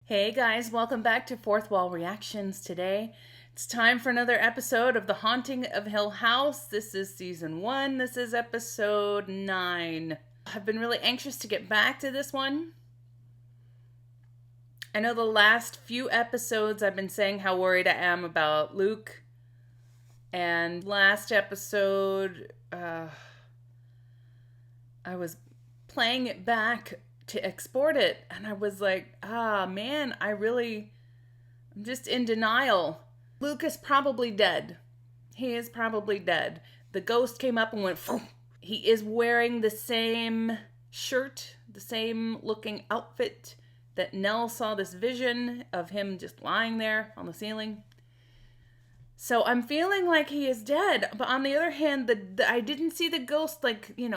Hey guys, welcome back to Fourth Wall Reactions today. It's time for another episode of The Haunting of Hill House. This is season 1. This is episode 9. I've been really anxious to get back to this one. I know the last few episodes I've been saying how worried I am about Luke. And last episode, I was playing it back to export it, and I was like, man, I'm just in denial. Luke is probably dead. He is probably dead. The ghost came up and went, phew. He is wearing the same shirt, the same looking outfit that Nell saw this vision of him just lying there on the ceiling. So I'm feeling like he is dead. But on the other hand, I didn't see the ghost,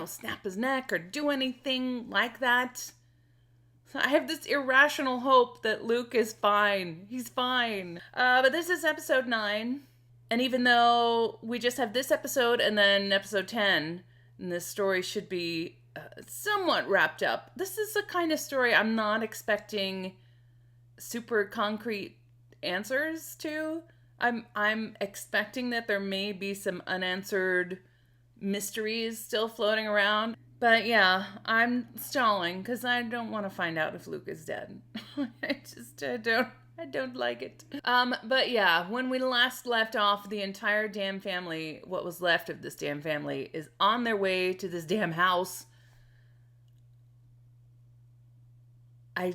snap his neck or do anything like that. So I have this irrational hope that Luke is fine. He's fine. But this is episode 9. And even though we just have this episode and then episode 10, and this story should be somewhat wrapped up, this is the kind of story I'm not expecting super concrete answers to. I'm expecting that there may be some unanswered mysteries still floating around. But yeah, I'm stalling because I don't want to find out if Luke is dead. I don't like it. But yeah, when we last left off, the entire damn family, what was left of this damn family, is on their way to this damn house. I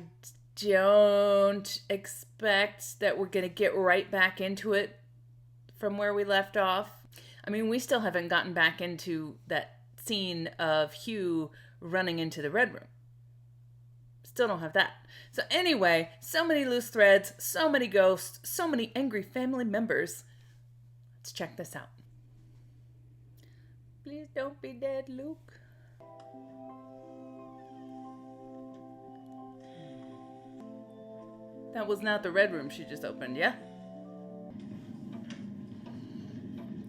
don't expect that we're gonna get right back into it from where we left off. I mean, we still haven't gotten back into that scene of Hugh running into the red room. Still don't have that. So anyway, so many loose threads, so many ghosts, so many angry family members. Let's check this out. Please don't be dead, Luke. That was not the red room she just opened, yeah?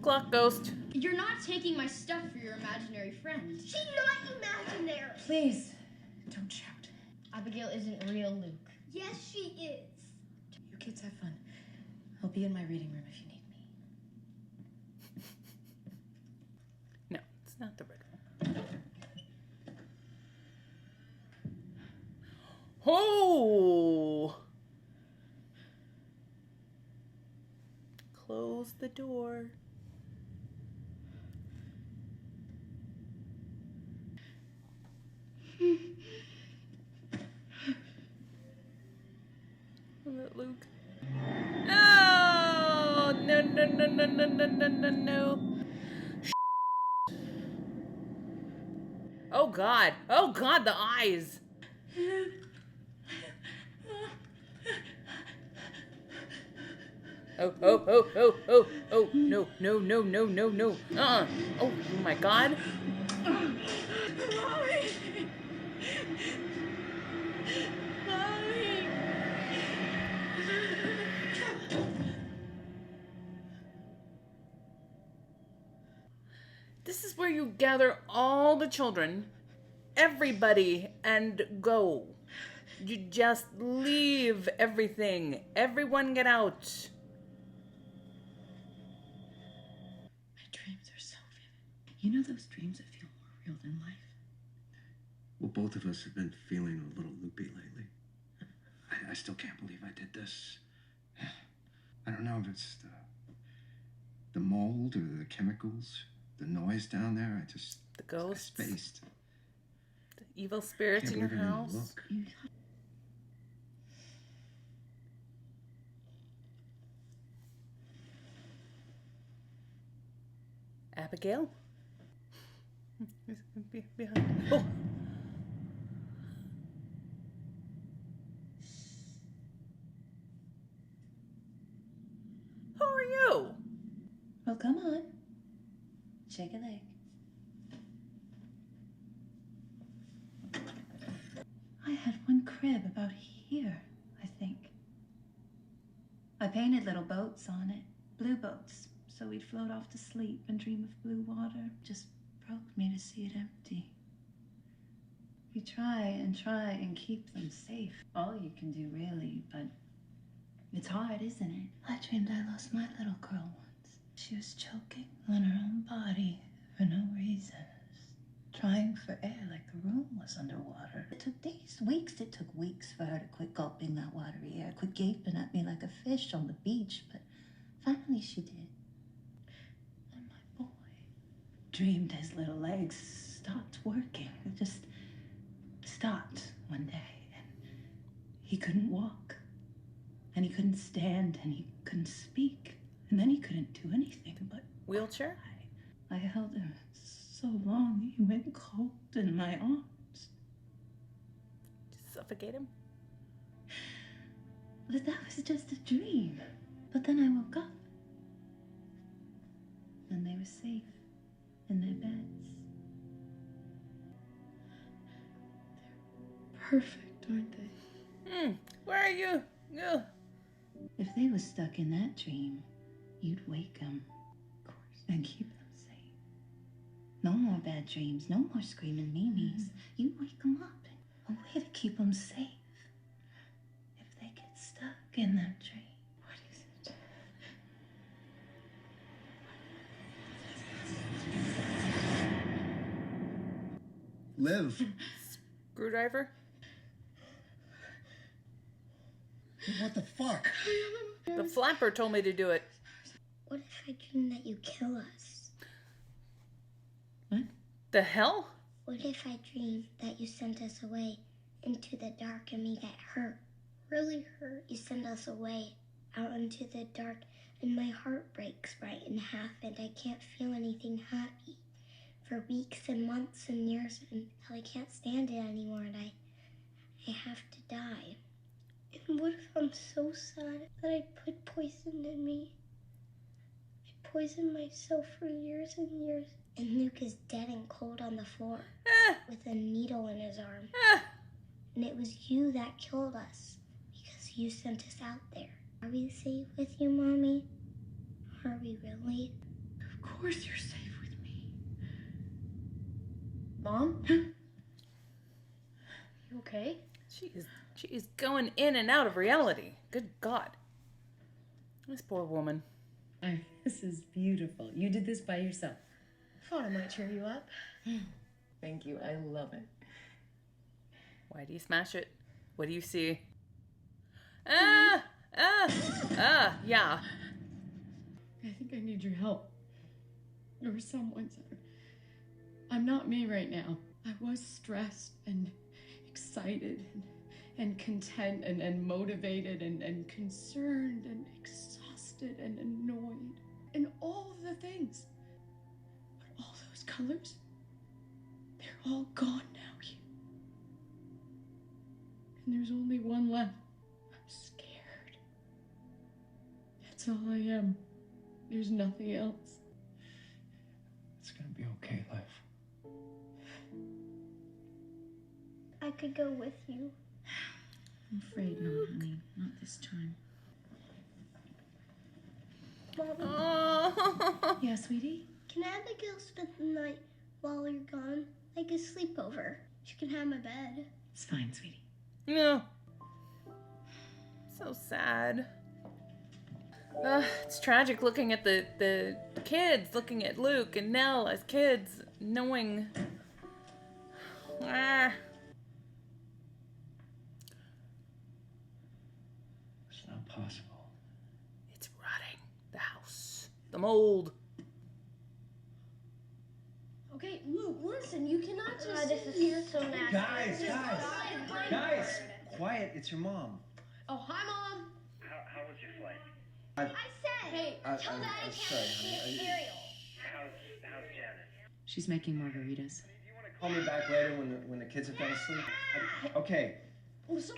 Clock ghost. You're not taking my stuff for your imaginary friend. She's not imaginary. Please, don't shout. Abigail isn't real, Luke. Yes, she is. You kids have fun. I'll be in my reading room if you need me. No, it's not the red room. Oh! Close the door. Was it Luke? No! No, no, no, no, no, no, no, no, no. Oh, God. Oh, God, the eyes. Oh, oh, oh, oh, oh, oh, no, no, no, no, no, no. Oh, my God. This is where you gather all the children, everybody, and go. You just leave everything. Everyone get out. My dreams are so vivid. You know those dreams that feel more real than life? Well, both of us have been feeling a little loopy lately. I still can't believe I did this. I don't know if it's the mold or the chemicals, the noise down there. The ghosts. I spaced. The evil spirits in your house. Look. Abigail? Behind. Oh! Who are you? Well, come on. Shake a leg. I had one crib about here, I think. I painted little boats on it. Blue boats. So we'd float off to sleep and dream of blue water. Just broke me to see it empty. You try and keep them safe. All you can do, really, but It's hard, isn't it? I dreamed I lost my little girl once. She was choking on her own body for no reason. Trying for air like the room was underwater. It took days, weeks. It took weeks for her to quit gulping that watery air, quit gaping at me like a fish on the beach, but finally she did. And my boy dreamed his little legs stopped working. It just stopped one day, and he couldn't walk, and he couldn't stand, and he couldn't speak, and then he couldn't do anything but Wheelchair? I held him so long, he went cold in my arms. Suffocate him? But that was just a dream. But then I woke up, and they were safe in their beds. They're perfect, aren't they? Where are you? Ugh. If they were stuck in that dream, you'd wake them, of course, and keep them safe. No more bad dreams, no more screaming Meemies. You'd wake them up, a way to keep them safe. If they get stuck in that dream. What is it? Liv. Screwdriver? What the fuck? The flapper told me to do it. What if I dream that you kill us? What? The hell? What if I dream that you sent us away into the dark and we get hurt? Really hurt. You send us away out into the dark and my heart breaks right in half and I can't feel anything happy for weeks and months and years until I can't stand it anymore and I have to die. And what if I'm so sad that I put poison in me? I poisoned myself for years and years. And Luke is dead and cold on the floor with a needle in his arm. And it was you that killed us because you sent us out there. Are we safe with you, Mommy? Are we really? Of course you're safe with me. Mom? You okay? She is going in and out of reality. Good God. This poor woman. This is beautiful. You did this by yourself. Thought I might cheer you up. Thank you. I love it. Why do you smash it? What do you see? Yeah. I think I need your help. Or someone's. I'm not me right now. I was stressed and excited and content and motivated and concerned and exhausted and annoyed and all of the things. But all those colors, they're all gone now, Hugh. And there's only one left. I'm scared. That's all I am. There's nothing else. It's gonna be okay, Liv. I could go with you. I'm afraid not, honey. Not this time. Mommy, Oh. Yeah, sweetie? can Abigail spend the night while you're gone? Like a sleepover. She can have my bed. It's fine, sweetie. No. So sad. It's tragic looking at the kids, looking at Luke and Nell as kids, knowing. It's not possible. It's rotting. The house. The mold. Okay, Luke, listen, you cannot just this sit is here. so nasty. Guys! Quiet, it's your mom. Oh, hi, Mom. How was your flight? I said, Hey, tell Daddy I'm can't sorry, honey. eat cereal. How's Janet? She's making margaritas. Call me back later when the kids have gone to sleep. Okay. Listen.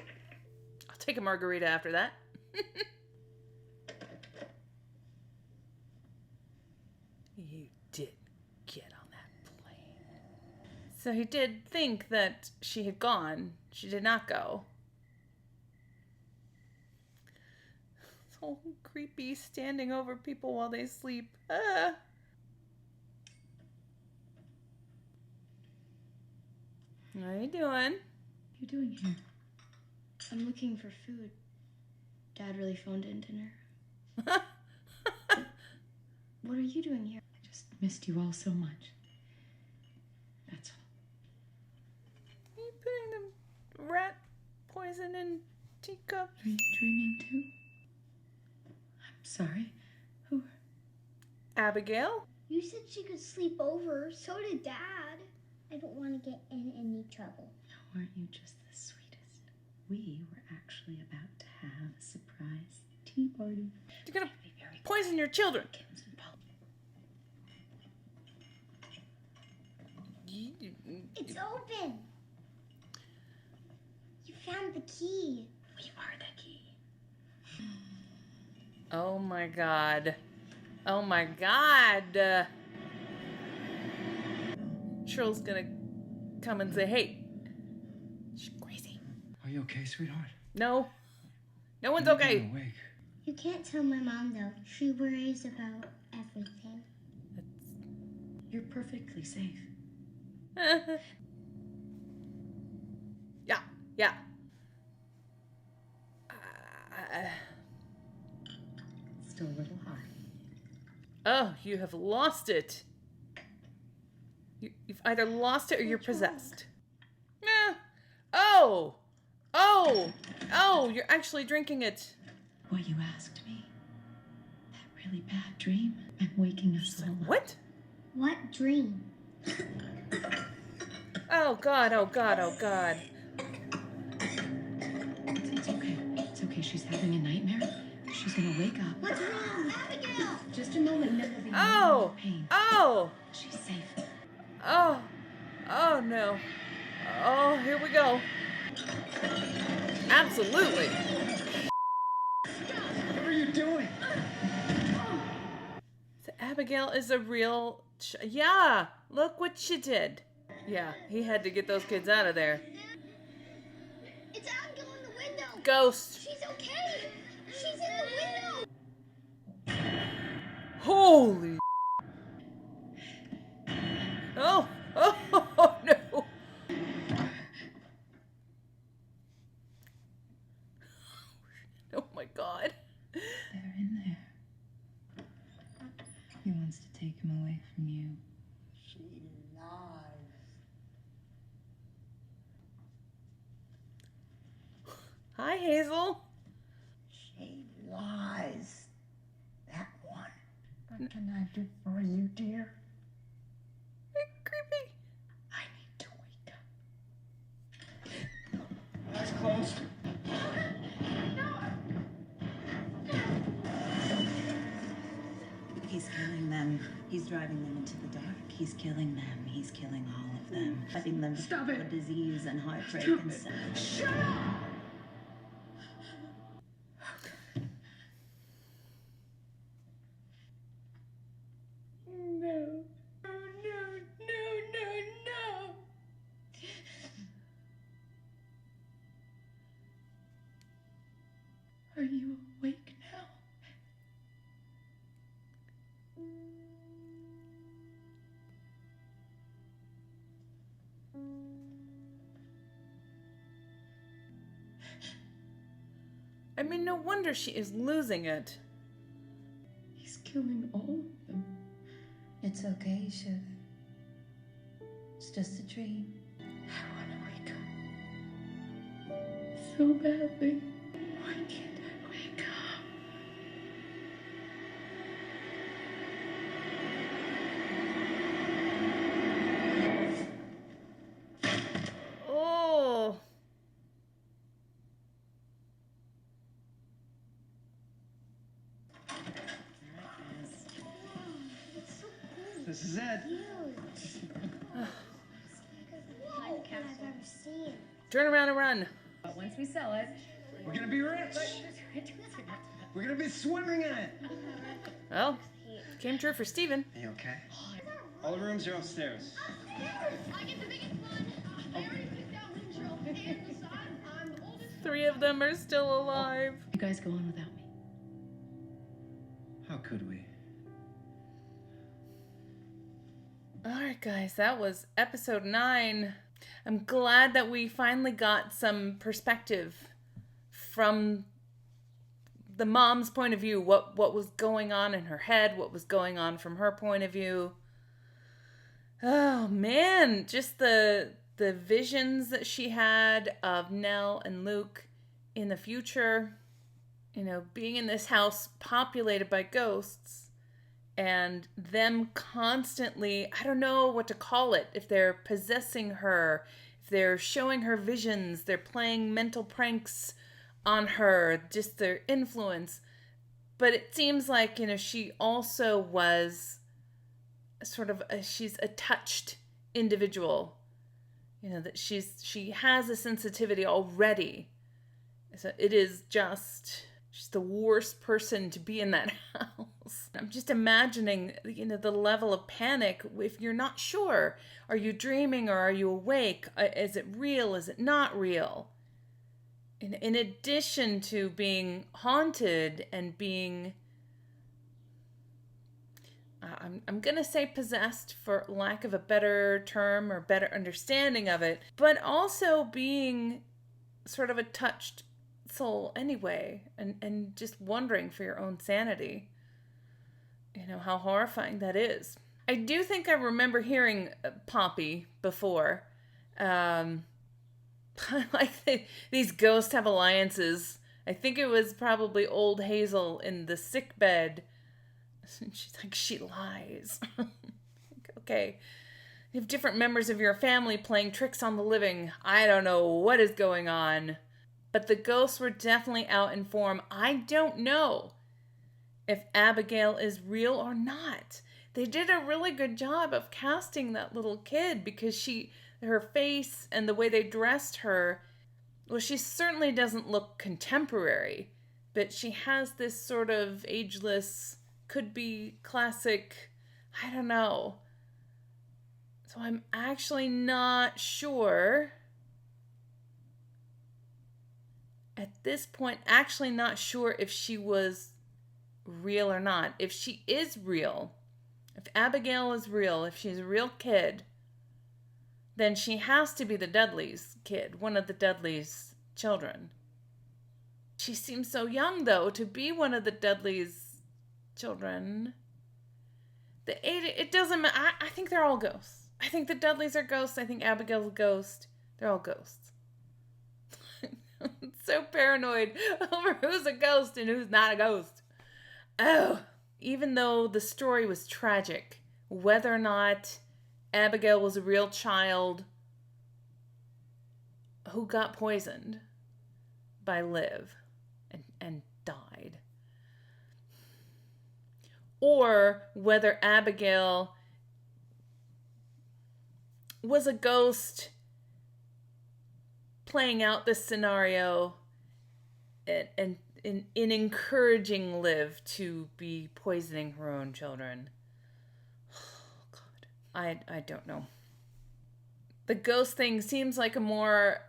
I'll take a margarita after that. You did get on that plane. So he did think that she had gone. She did not go. It's all creepy, standing over people while they sleep. Ah. What are you doing? What are you doing here? I'm looking for food. Dad really phoned in dinner. What are you doing here? I just missed you all so much. That's all. You putting the rat poison in teacups? Are you dreaming too? I'm sorry. Who? Abigail? You said she could sleep over. So did Dad. I don't want to get in any trouble. Aren't you just the sweetest? We were actually about to have a surprise tea party. You're gonna poison your children. It's open. You found the key. We are the key. Oh my god. Oh my god. Trill's gonna come and say, hey, she's crazy. Are you okay, sweetheart? No. No one's You're okay. awake. You can't tell my mom, though. She worries about everything. You're perfectly safe. Yeah, yeah. Still a little hot. Oh, you have lost it. You've either lost it or you're possessed. Yeah. Oh! Oh! Oh, you're actually drinking it. What you asked me. That really bad dream. I'm waking us all up. What? What dream? Oh god, oh god, oh god. It's okay. It's okay. She's having a nightmare. She's gonna wake up. What's wrong? Abigail! Just a moment, and then there'll be no Oh! more pain. Oh! She's safe. Oh! Oh no. Oh, here we go. Absolutely. What are you doing? So Abigail is a real... yeah, look what she did. Yeah, he had to get those kids out of there. It's Abigail in the window. Ghost. She's okay. She's in the window. Holy... Oh! Oh, oh no! Oh my god. They're in there. He wants to take him away from you. She lies. Hi, Hazel. She lies. That one. What can I do for you, dear? Creepy. I need to wake up. Eyes closed. He's killing them. He's driving them into the dark. He's killing them. He's killing all of them. Letting them Stop for it. disease and heartbreak Stop and it. sadness. Shut up! No. No, no, no, no, no. Are you awake now? I mean, no wonder she is losing it. He's killing all of them. It's okay, Shiv. It's just a dream. I want to wake up. So badly. Why can't I wake up? Oh. It's so cool. This is it. Huge. Whoa, I've ever seen. Turn around and run. But once we sell it, We're gonna be rich. We're gonna be swimming in it. Well, came true for Steven. Are you okay? All the rooms are upstairs. I get the biggest one. I already picked out room drill. And besides, I'm the oldest. 3 of them are still alive. You guys go on without me. How could we? Alright, guys, that was episode 9. I'm glad that we finally got some perspective from the mom's point of view, what was going on in her head, what was going on from her point of view. Oh man, just the visions that she had of Nell and Luke in the future, you know, being in this house populated by ghosts and them constantly, I don't know what to call it, if they're possessing her, if they're showing her visions, they're playing mental pranks on her, just their influence. But it seems like, you know, she also was sort of she's a touched individual, you know, that she has a sensitivity already. So it is just she's the worst person to be in that house. I'm just imagining, you know, the level of panic if you're not sure. Are you dreaming or are you awake? Is it real? Is it not real? In addition to being haunted and being, I'm going to say possessed for lack of a better term or better understanding of it, but also being sort of a touched soul anyway, and just wondering for your own sanity. You know, how horrifying that is. I do think I remember hearing Poppy before. Like these ghosts have alliances. I think it was probably old Hazel in the sick bed. She's like, she lies. Okay. You have different members of your family playing tricks on the living. I don't know what is going on. But the ghosts were definitely out in form. I don't know if Abigail is real or not. They did a really good job of casting that little kid because her face and the way they dressed her, well, she certainly doesn't look contemporary, but she has this sort of ageless, could be classic, I don't know. So I'm actually not sure. At this point, actually not sure if she was real or not. If she is real, if Abigail is real, if she's a real kid, then she has to be the Dudleys' kid, one of the Dudleys' children. She seems so young, though, to be one of the Dudleys' children. It doesn't matter. I think they're all ghosts. I think the Dudleys are ghosts. I think Abigail's a ghost. They're all ghosts. I'm so paranoid over who's a ghost and who's not a ghost. Oh, even though the story was tragic, whether or not Abigail was a real child who got poisoned by Liv and died, or whether Abigail was a ghost playing out this scenario and in encouraging Liv to be poisoning her own children. Oh, God. I don't know. The ghost thing seems like a more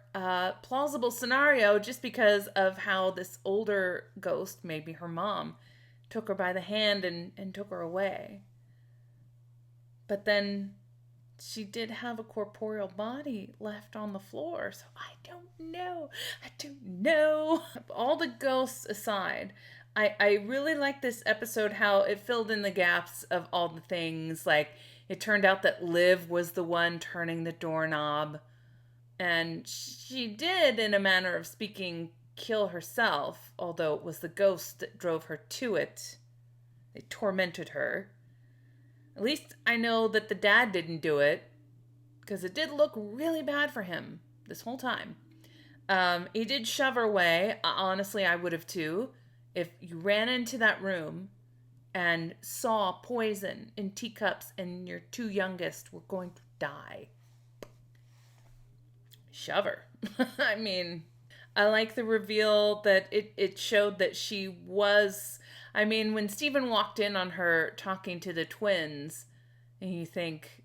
plausible scenario just because of how this older ghost, maybe her mom, took her by the hand and took her away. But then she did have a corporeal body left on the floor, so I don't know. All the ghosts aside, I really like this episode, how it filled in the gaps of all the things. Like, it turned out that Liv was the one turning the doorknob, and she did, in a manner of speaking, kill herself, although it was the ghost that drove her to it. They tormented her. At least I know that the dad didn't do it, because it did look really bad for him this whole time. He did shove her away. Honestly, I would have too. If you ran into that room and saw poison in teacups and your two youngest were going to die, shove her. I mean, I like the reveal that it showed that she was... I mean, when Stephen walked in on her talking to the twins, and you think,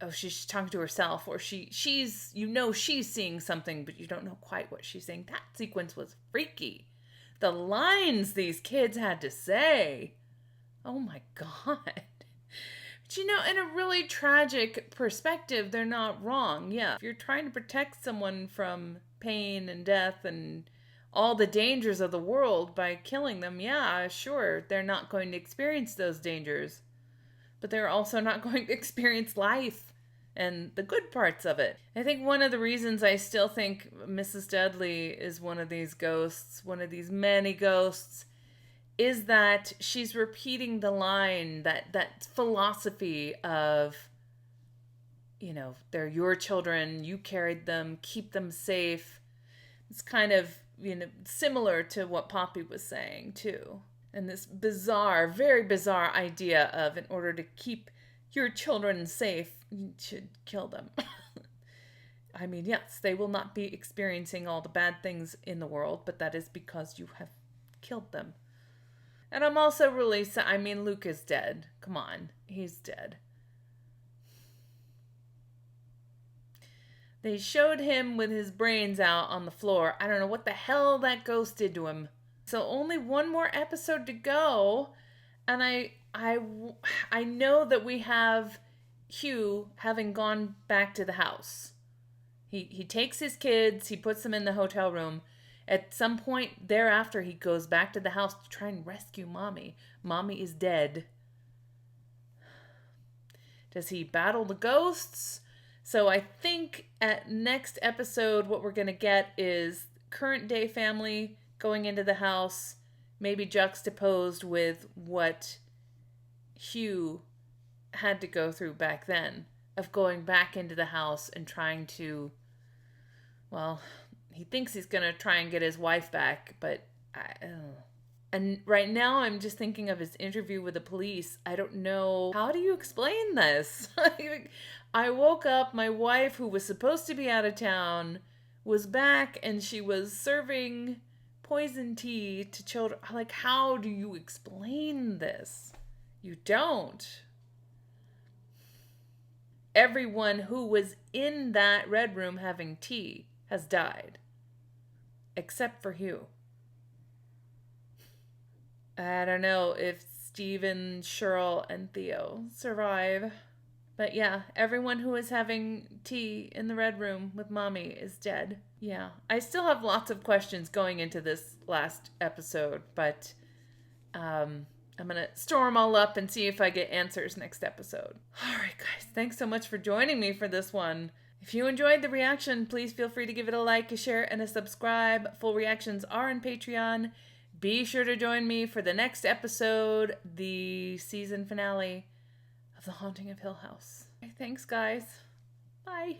oh, she's talking to herself, or she's, you know, she's seeing something, but you don't know quite what she's saying. That sequence was freaky. The lines these kids had to say. Oh my God. But you know, in a really tragic perspective, they're not wrong. Yeah, if you're trying to protect someone from pain and death and all the dangers of the world by killing them. Yeah, sure, they're not going to experience those dangers, but they're also not going to experience life and the good parts of it. I think one of the reasons I still think Mrs. Dudley is one of these ghosts, one of these many ghosts, is that she's repeating the line, that philosophy of, you know, they're your children, you carried them, keep them safe. It's kind of, you know, similar to what Poppy was saying too. And this bizarre, very bizarre idea of, in order to keep your children safe, you should kill them. I mean, yes, they will not be experiencing all the bad things in the world, but that is because you have killed them. And I'm also really sad. I mean, Luke is dead. Come on, he's dead. They showed him with his brains out on the floor. I don't know what the hell that ghost did to him. So only one more episode to go, and I know that we have Hugh having gone back to the house. He takes his kids, he puts them in the hotel room. At some point thereafter, he goes back to the house to try and rescue Mommy. Mommy is dead. Does he battle the ghosts? So I think at next episode, what we're going to get is current day family going into the house, maybe juxtaposed with what Hugh had to go through back then, of going back into the house and trying to, well, he thinks he's going to try and get his wife back, but and right now I'm just thinking of his interview with the police. I don't know, how do you explain this? I woke up, my wife, who was supposed to be out of town, was back, and she was serving poison tea to children. Like, how do you explain this? You don't. Everyone who was in that red room having tea has died, except for Hugh. I don't know if Stephen, Cheryl, and Theo survive. But yeah, everyone who was having tea in the red room with Mommy is dead. Yeah, I still have lots of questions going into this last episode, but I'm going to store them all up and see if I get answers next episode. All right, guys, thanks so much for joining me for this one. If you enjoyed the reaction, please feel free to give it a like, a share, and a subscribe. Full reactions are on Patreon. Be sure to join me for the next episode, the season finale of The Haunting of Hill House. Okay, thanks, guys. Bye.